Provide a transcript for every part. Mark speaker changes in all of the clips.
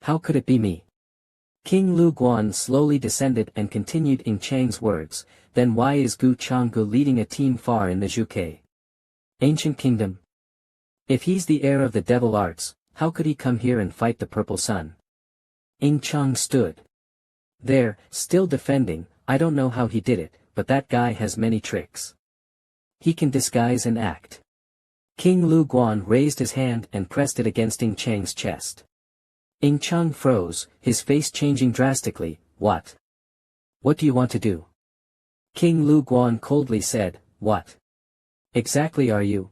Speaker 1: How could it be me? King Lu Guan slowly descended and continued Ing Chang's words, then why is Gu Changgu leading a team far in the Zhuke ancient kingdom? If he's the heir of the devil arts, how could he come here and fight the Purple Sun? Ing Chang stood there, still defending. I don't know how he did it, but that guy has many tricks. He can disguise and act. King Lu Guan raised his hand and pressed it against Ing Chang's chest. Ing Chang froze, his face changing drastically. What? What do you want to do? King Lu Guan coldly said, what exactly are you?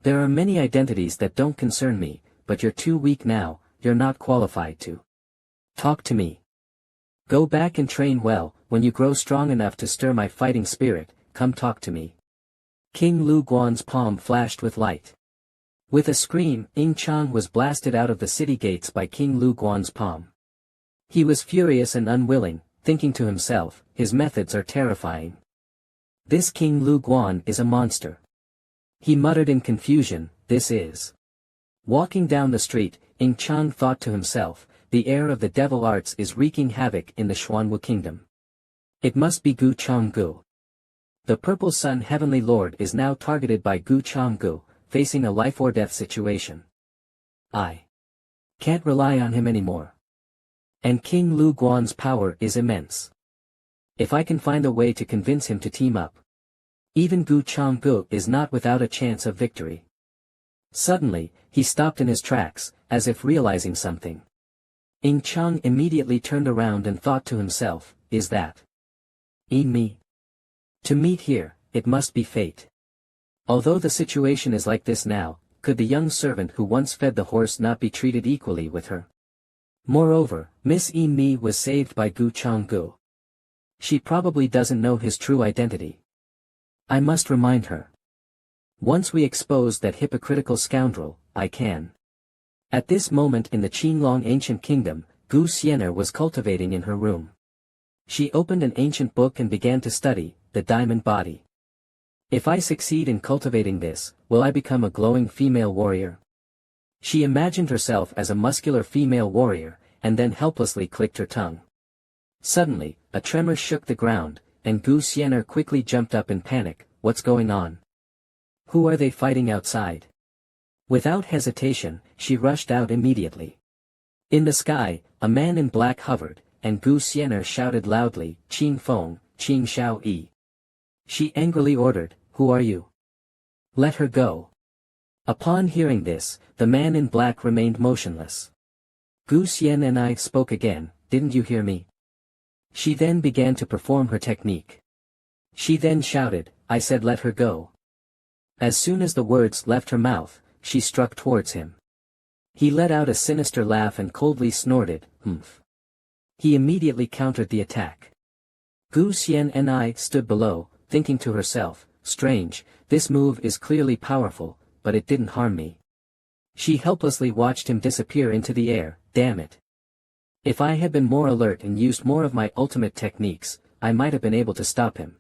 Speaker 1: There are many identities that don't concern me, but you're too weak now, you're not qualified to talk to me. Go back and train well. When you grow strong enough to stir my fighting spirit, come talk to me. King Lu Guan's palm flashed with light. With a scream, Ing Chang was blasted out of the city gates by King Lu Guan's palm. He was furious and unwilling, thinking to himself, his methods are terrifying. This King Lu Guan is a monster. He muttered in confusion, this is. Walking down the street, Ing Chang thought to himself, the heir of the devil arts is wreaking havoc in the Xuanwu kingdom. It must be Gu Changgu. The Purple Sun Heavenly Lord is now targeted by Gu Changgu, facing a life-or-death situation. I can't rely on him anymore. And King Lu Guan's power is immense. If I can find a way to convince him to team up, even Gu Changgu is not without a chance of victory. Suddenly, he stopped in his tracks, as if realizing something. Ing Chang immediately turned around and thought to himself, is that me? To meet here, it must be fate. Although the situation is like this now, could the young servant who once fed the horse not be treated equally with her? Moreover, Miss Mi was saved by Gu Changgu. She probably doesn't know his true identity. I must remind her. Once we expose that hypocritical scoundrel, I can. At this moment in the Qinglong ancient kingdom, Gu Xiener was cultivating in her room. She opened an ancient book and began to study, the diamond body. If I succeed in cultivating this, will I become a glowing female warrior? She imagined herself as a muscular female warrior, and then helplessly clicked her tongue. Suddenly, a tremor shook the ground, and Gu Xiener quickly jumped up in panic. What's going on? Who are they fighting outside? Without hesitation, she rushed out immediately. In the sky, a man in black hovered, and Gu Xiener shouted loudly, Qing Feng, Qing Xiao Yi. She angrily ordered, who are you? Let her go. Upon hearing this, the man in black remained motionless. Gu Xian and I spoke again, didn't you hear me? She then began to perform her technique. She then shouted, I said let her go. As soon as the words left her mouth, she struck towards him. He let out a sinister laugh and coldly snorted, humph. He immediately countered the attack. Gu Xian and I stood below, thinking to herself, strange, this move is clearly powerful, but it didn't harm me. She helplessly watched him disappear into the air, damn it. If I had been more alert and used more of my ultimate techniques, I might have been able to stop him.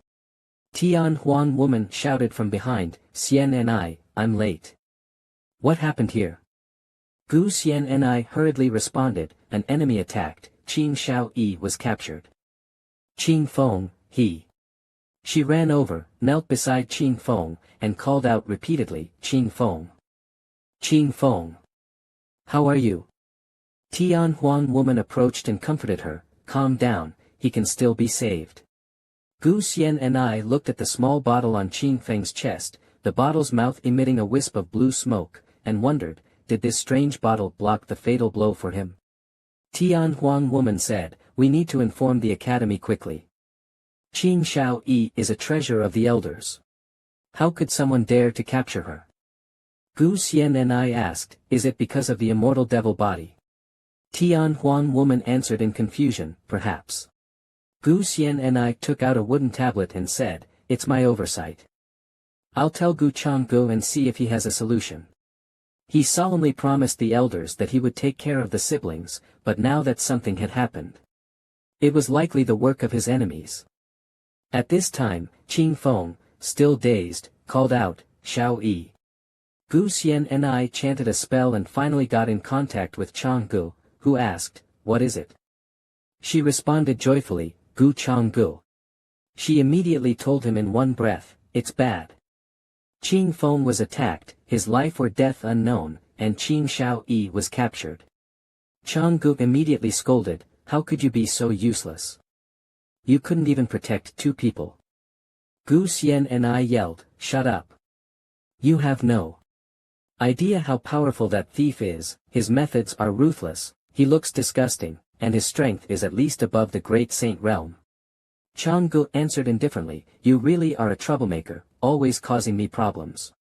Speaker 1: Tian Huan woman shouted from behind, Xian and I'm late. What happened here? Gu Xian and I hurriedly responded, an enemy attacked, Qing Xiao Yi was captured. Qing Feng, he. She ran over, knelt beside Qing Feng, and called out repeatedly, Qing Feng. Qing Feng. How are you? Tian Huan woman approached and comforted her, calm down, he can still be saved. Gu Xian and I looked at the small bottle on Qing Feng's chest, the bottle's mouth emitting a wisp of blue smoke, and wondered, did this strange bottle block the fatal blow for him? Tian Huang woman said, we need to inform the academy quickly. Qing Xiao Yi is a treasure of the elders. How could someone dare to capture her? Gu Xian and I asked, is it because of the immortal devil body? Tian Huang woman answered in confusion, perhaps. Gu Xian and I took out a wooden tablet and said, it's my oversight. I'll tell Gu Changgu and see if he has a solution. He solemnly promised the elders that he would take care of the siblings, but now that something had happened, it was likely the work of his enemies. At this time, Qing Feng, still dazed, called out, Xiao Yi. Gu Xian and I chanted a spell and finally got in contact with Changgu, who asked, "What is it?" She responded joyfully, "Gu Chang Gu." She immediately told him in one breath, "It's bad." Qing Feng was attacked, his life or death unknown, and Qing Shao Yi was captured. Chang Gu immediately scolded, "How could you be so useless? You couldn't even protect two people." Gu Xian and I yelled, "Shut up. You have no idea how powerful that thief is, his methods are ruthless, he looks disgusting, and his strength is at least above the great saint realm." Chang Gu answered indifferently, "You really are a troublemaker, always causing me problems.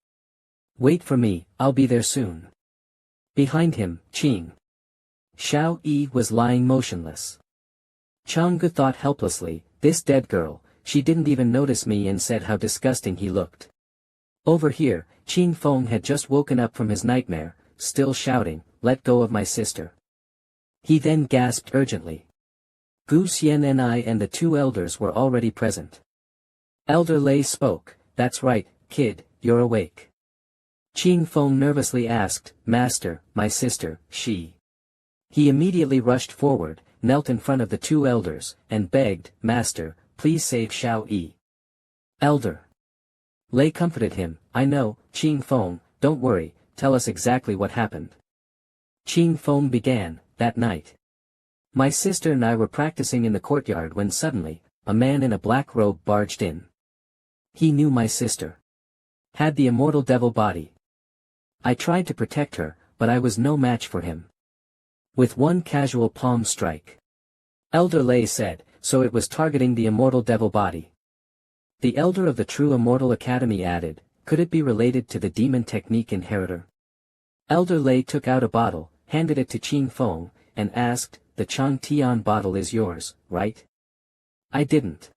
Speaker 1: Wait for me, I'll be there soon." Behind him, Qing Shao Yi was lying motionless. Chang Gu thought helplessly, "This dead girl, she didn't even notice me and said how disgusting he looked." Over here, Qing Feng had just woken up from his nightmare, still shouting, "Let go of my sister." He then gasped urgently. Gu Xian and I and the two elders were already present. Elder Lei spoke, "That's right, kid, you're awake." Qing Feng nervously asked, "Master, my sister, she." He immediately rushed forward, knelt in front of the two elders, and begged, "Master, please save Shao Yi." Elder Lei comforted him, "I know, Qing Feng, don't worry, tell us exactly what happened." Qing Feng began, "That night, my sister and I were practicing in the courtyard when suddenly, a man in a black robe barged in. He knew my sister had the immortal devil body. I tried to protect her, but I was no match for him. With one casual palm strike." Elder Lei said, "So it was targeting the immortal devil body." The elder of the True Immortal Academy added, "Could it be related to the demon technique inheritor?" Elder Lei took out a bottle, handed it to Qing Feng, and asked, "The Chang Tian bottle is yours, right? I didn't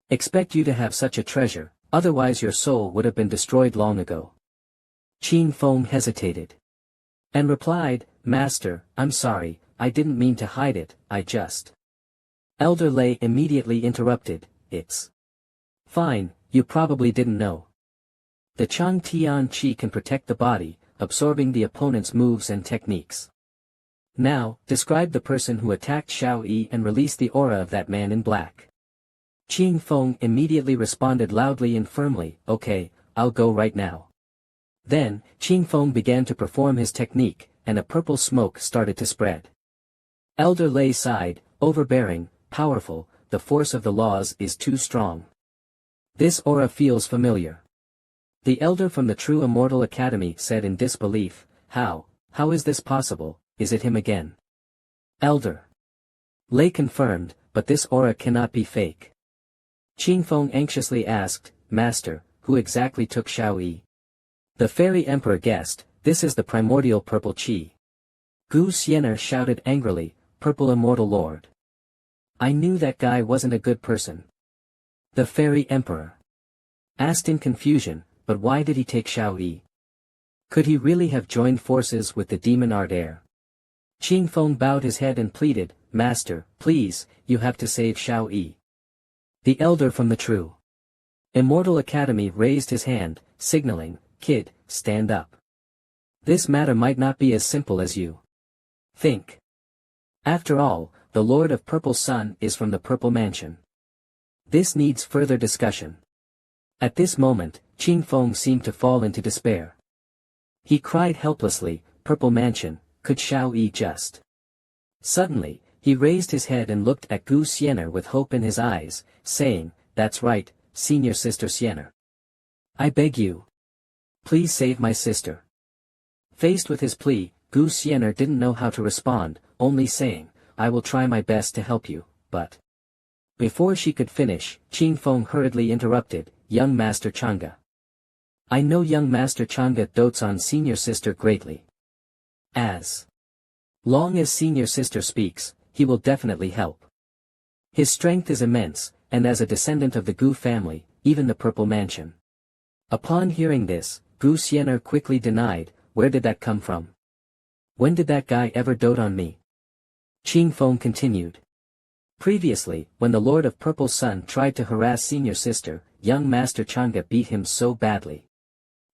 Speaker 1: expect you to have such a treasure, otherwise your soul would have been destroyed long ago." Qing Feng hesitated and replied, "Master, I'm sorry, I didn't mean to hide it, I just—" Elder Lei immediately interrupted, "It's fine, you probably didn't know. The Chang Tian Qi can protect the body, absorbing the opponent's moves and techniques. Now, describe the person who attacked Shao Yi and released the aura of that man in black." Qing Feng immediately responded loudly and firmly, "Okay, I'll go right now." Then, Qing Feng began to perform his technique, and a purple smoke started to spread. Elder Lei sighed, "Overbearing, powerful, the force of the laws is too strong. This aura feels familiar." The elder from the True Immortal Academy said in disbelief, How is this possible, is it him again?" Elder Lei confirmed, "But this aura cannot be fake." Qing Feng anxiously asked, "Master, who exactly took Shao Yi?" The fairy emperor guessed, "This is the primordial purple qi." Gu Xiener shouted angrily, "Purple immortal lord. I knew that guy wasn't a good person." The fairy emperor asked in confusion, "But why did he take Shao Yi? Could he really have joined forces with the demon art heir?" Qing Feng bowed his head and pleaded, "Master, please, you have to save Shao Yi." The elder from the True Immortal Academy raised his hand, signaling, "Kid, stand up. This matter might not be as simple as you think. After all, the Lord of Purple Sun is from the Purple Mansion. This needs further discussion." At this moment, Qing Feng seemed to fall into despair. He cried helplessly, "Purple Mansion, could Shao Yi just—" Suddenly, he raised his head and looked at Gu Xiener with hope in his eyes, saying, "That's right, Senior Sister Xiener. I beg you. Please save my sister." Faced with his plea, Gu Xiener didn't know how to respond, only saying, "I will try my best to help you, but—" Before she could finish, Qing Feng hurriedly interrupted, "Young Master Chang'e. I know young Master Chang'e dotes on Senior Sister greatly. As long as Senior Sister speaks, he will definitely help. His strength is immense, and as a descendant of the Gu family, even the Purple Mansion." Upon hearing this, Gu Xiener quickly denied, "Where did that come from? When did that guy ever dote on me?" Qing Feng continued. "Previously, when the Lord of Purple Sun tried to harass Senior Sister, young Master Chang'e beat him so badly."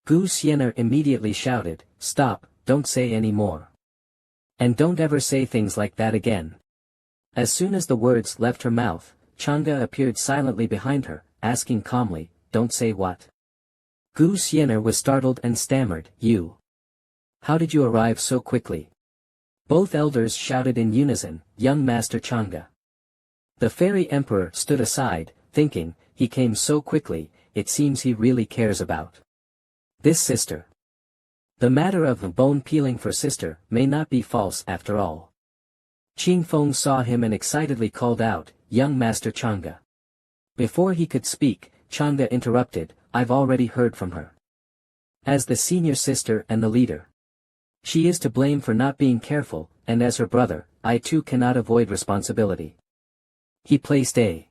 Speaker 1: Gu Xiener immediately shouted, "Stop, don't say any more. And don't ever say things like that again. As soon as the words left her mouth, Chang'e appeared silently behind her, asking calmly, "Don't say what?" Gu Xian'er was startled and stammered, "You. How did you arrive so quickly?" Both elders shouted in unison, "Young Master Chang'e." The fairy emperor stood aside, thinking, he came so quickly, it seems he really cares about this sister. The matter of the bone peeling for sister may not be false after all. Qing Feng saw him and excitedly called out, "Young Master Chang'e." Before he could speak, Chang'e interrupted, "I've already heard from her. As the senior sister and the leader, she is to blame for not being careful, and as her brother, I too cannot avoid responsibility." He placed a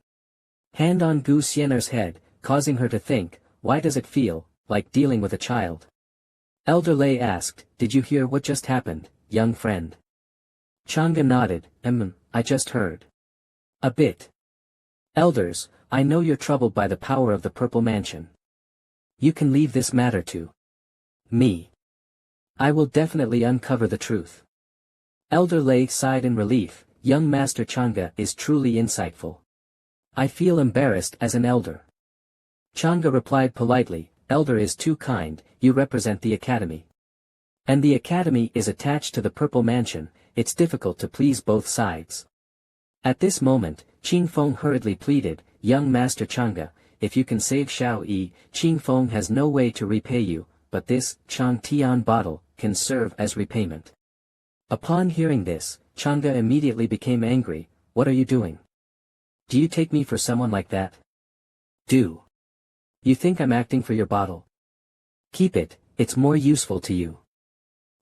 Speaker 1: hand on Gu Xian'er's head, causing her to think, why does it feel like dealing with a child? Elder Lei asked, "Did you hear what just happened, young friend?" Chang'e nodded, I just heard a bit. Elders, I know you're troubled by the power of the Purple Mansion. You can leave this matter to me. I will definitely uncover the truth. Elder Lei sighed in relief, young Master Chang'e is truly insightful. I feel embarrassed as an elder. Chang'e replied politely, Elder is too kind, you represent the academy. And the academy is attached to the Purple Mansion, it's difficult to please both sides. At this moment, Qing Feng hurriedly pleaded, young Master Chang'e, if you can save Xiao Yi, Qing Feng has no way to repay you, but this Chang Tian bottle can serve as repayment. Upon hearing this, Chang'e immediately became angry, what are you doing? Do you take me for someone like that? Do you think I'm acting for your bottle? Keep it, it's more useful to you.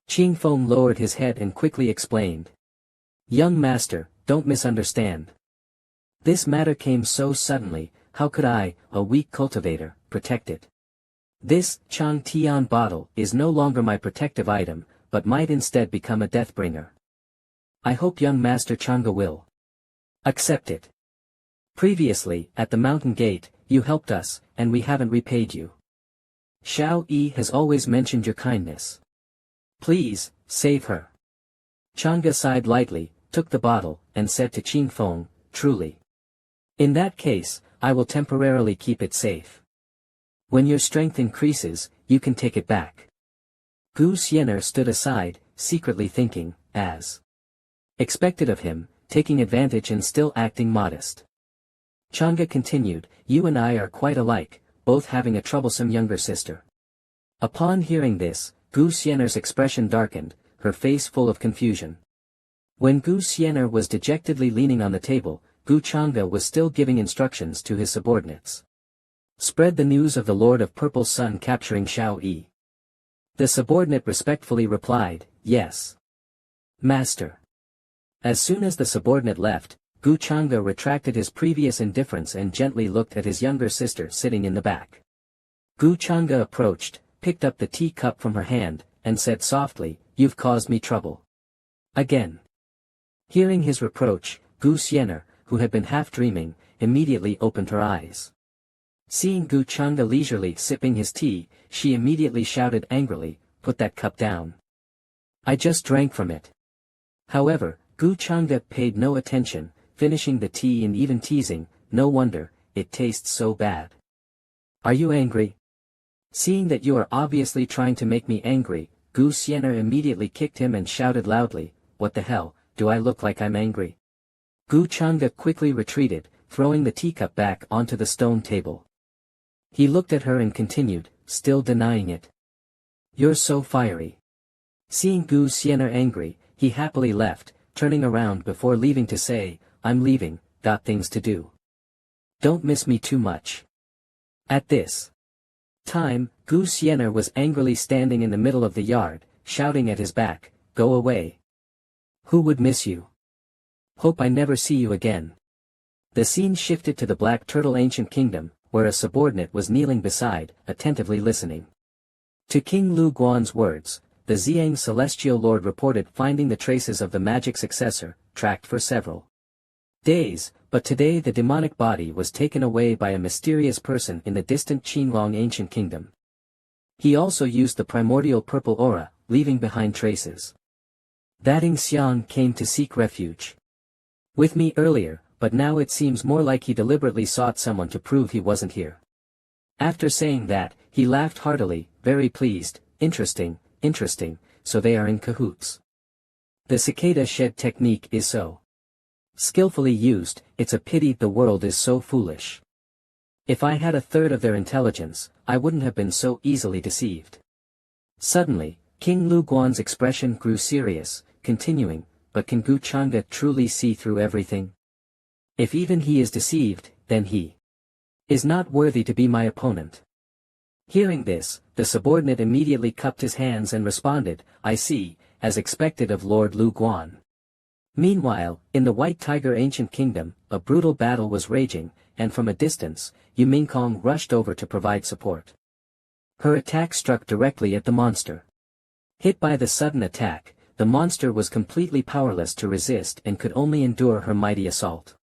Speaker 1: Qing Feng lowered his head and quickly explained. Young master, don't misunderstand. This matter came so suddenly, how could I, a weak cultivator, protect it? This Chang Tian bottle is no longer my protective item, but might instead become a deathbringer. I hope young Master Chang'e will accept it. Previously, at the mountain gate, you helped us, and we haven't repaid you. Xiao Yi has always mentioned your kindness. Please, save her. Chang'e sighed lightly, took the bottle, and said to Qing Feng, truly. In that case, I will temporarily keep it safe. When your strength increases, you can take it back. Gu Xian'er stood aside, secretly thinking, as expected of him, taking advantage and still acting modest. Chang'e continued, you and I are quite alike, both having a troublesome younger sister. Upon hearing this, Gu Xian'er's expression darkened, her face full of confusion. When Gu Xian'er was dejectedly leaning on the table, Gu Chang'e was still giving instructions to his subordinates. Spread the news of the Lord of Purple Sun capturing Xiao Yi. The subordinate respectfully replied, yes. Master. As soon as the subordinate left, Gu Chang'e retracted his previous indifference and gently looked at his younger sister sitting in the back. Gu Chang'e approached, picked up the tea cup from her hand, and said softly, you've caused me trouble. Again. Hearing his reproach, Gu Xian'er, who had been half dreaming, immediately opened her eyes. Seeing Gu Chang'e leisurely sipping his tea, she immediately shouted angrily, put that cup down. I just drank from it. However, Gu Chang'e paid no attention, finishing the tea and even teasing, no wonder, it tastes so bad. Are you angry? Seeing that you are obviously trying to make me angry, Gu Xian'er immediately kicked him and shouted loudly, what the hell, do I look like I'm angry? Gu Chang'e quickly retreated, throwing the teacup back onto the stone table. He looked at her and continued, still denying it. You're so fiery. Seeing Gu Xian'er angry, he happily left, turning around before leaving to say, I'm leaving, got things to do. Don't miss me too much. At this time, Gu Xian'er was angrily standing in the middle of the yard, shouting at his back, go away. Who would miss you? Hope I never see you again. The scene shifted to the Black Turtle Ancient Kingdom, where a subordinate was kneeling beside, attentively listening. To King Lu Guan's words, the Xiang Celestial Lord reported finding the traces of the magic successor, tracked for several days, but today the demonic body was taken away by a mysterious person in the distant Qinglong Ancient Kingdom. He also used the primordial purple aura, leaving behind traces That Ing Xiang came to seek refuge with me earlier, but now it seems more like he deliberately sought someone to prove he wasn't here. After saying that, he laughed heartily, very pleased. Interesting, interesting, so they are in cahoots. The cicada shed technique is so skillfully used, it's a pity the world is so foolish. If I had a third of their intelligence, I wouldn't have been so easily deceived. Suddenly, King Lu Guan's expression grew serious, continuing, but can Gu Changa truly see through everything? If even he is deceived, then he is not worthy to be my opponent. Hearing this, the subordinate immediately cupped his hands and responded, I see, as expected of Lord Lu Guan. Meanwhile, in the White Tiger Ancient Kingdom, a brutal battle was raging, and from a distance, Yu Mingkong rushed over to provide support. Her attack struck directly at the monster. Hit by the sudden attack, the monster was completely powerless to resist and could only endure her mighty assault.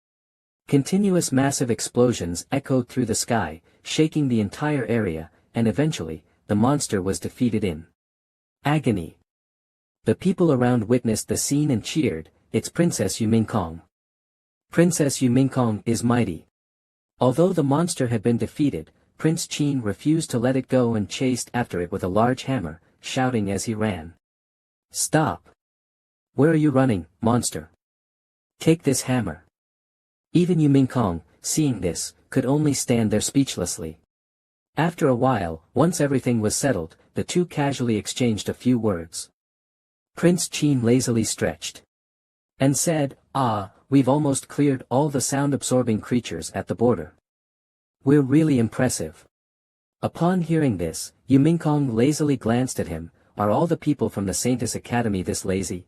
Speaker 1: Continuous massive explosions echoed through the sky, shaking the entire area, and eventually, the monster was defeated in agony. The people around witnessed the scene and cheered, it's Princess Yu Mingkong. Princess Yu Mingkong is mighty. Although the monster had been defeated, Prince Qin refused to let it go and chased after it with a large hammer, shouting as he ran. Stop! Where are you running, monster? Take this hammer. Even Yu Mingkong, seeing this, could only stand there speechlessly. After a while, once everything was settled, the two casually exchanged a few words. Prince Qin lazily stretched and said, we've almost cleared all the sound-absorbing creatures at the border. We're really impressive. Upon hearing this, Yu Mingkong lazily glanced at him, are all the people from the Saintis Academy this lazy?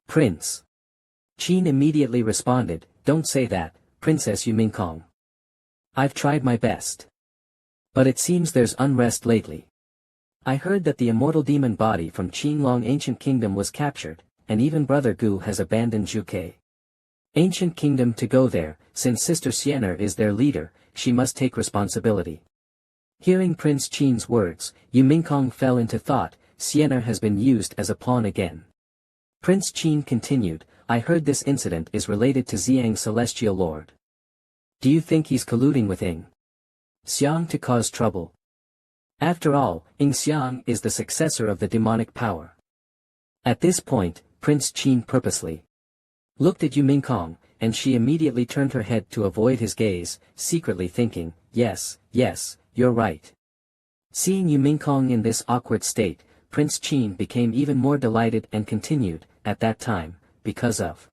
Speaker 1: Prince Qin immediately responded, don't say that, Princess Yu Mingkong. I've tried my best. But it seems there's unrest lately. I heard that the immortal demon body from Qinglong Ancient Kingdom was captured, and even Brother Gu has abandoned Zhuge Ancient Kingdom to go there, since Sister Sienna is their leader, she must take responsibility. Hearing Prince Qin's words, Yu Mingkong fell into thought, Sienna has been used as a pawn again. Prince Qin continued, I heard this incident is related to Xiang Celestial Lord. Do you think he's colluding with Ing Xiang to cause trouble? After all, Ing Xiang is the successor of the demonic power. At this point, Prince Qin purposely looked at Yu Mingkong, and she immediately turned her head to avoid his gaze, secretly thinking, yes, you're right. Seeing Yu Mingkong in this awkward state, Prince Qin became even more delighted and continued, at that time, because of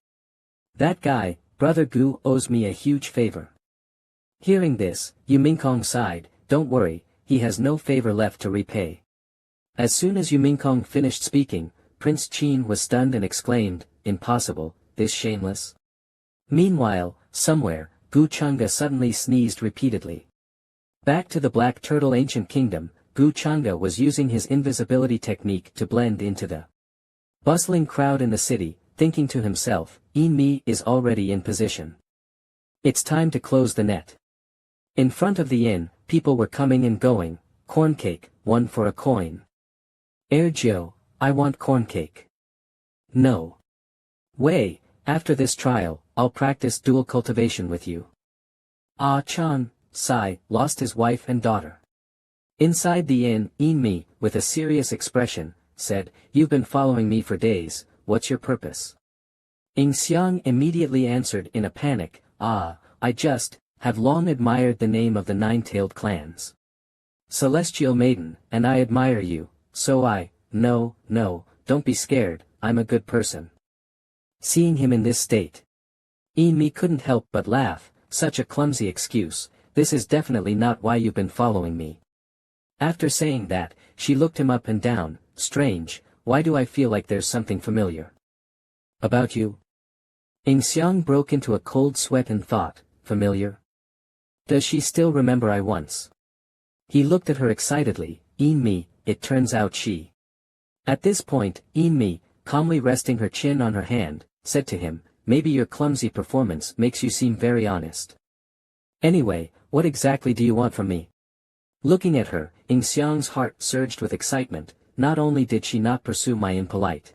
Speaker 1: that guy, Brother Gu owes me a huge favor. Hearing this, Yu Mingkong sighed, don't worry, he has no favor left to repay. As soon as Yu Mingkong finished speaking, Prince Qin was stunned and exclaimed, impossible, this shameless. Meanwhile, somewhere, Gu Changa suddenly sneezed repeatedly. Back to the Black Turtle Ancient Kingdom, Gu Changa was using his invisibility technique to blend into the bustling crowd in the city, thinking to himself, Mi is already in position. It's time to close the net. In front of the inn, people were coming and going, corn cake, 1 for a coin. Ergio, I want corn cake. No way, after this trial, I'll practice dual cultivation with you. Ah Chan, Sai, lost his wife and daughter. Inside the inn, Mi, with a serious expression, said, you've been following me for days, what's your purpose? Ing Xiang immediately answered in a panic, I just have long admired the name of the nine-tailed clans. Celestial Maiden, and I admire you, so no, don't be scared, I'm a good person. Seeing him in this state, Mi couldn't help but laugh, such a clumsy excuse, this is definitely not why you've been following me. After saying that, she looked him up and down, strange, why do I feel like there's something familiar about you? Ing Xiang broke into a cold sweat and thought, familiar? Does she still remember I once? He looked at her excitedly, Mi, it turns out she. At this point, Mi, calmly resting her chin on her hand, said to him, maybe your clumsy performance makes you seem very honest. Anyway, what exactly do you want from me? Looking at her, Ing Xiang's heart surged with excitement, not only did she not pursue my impolite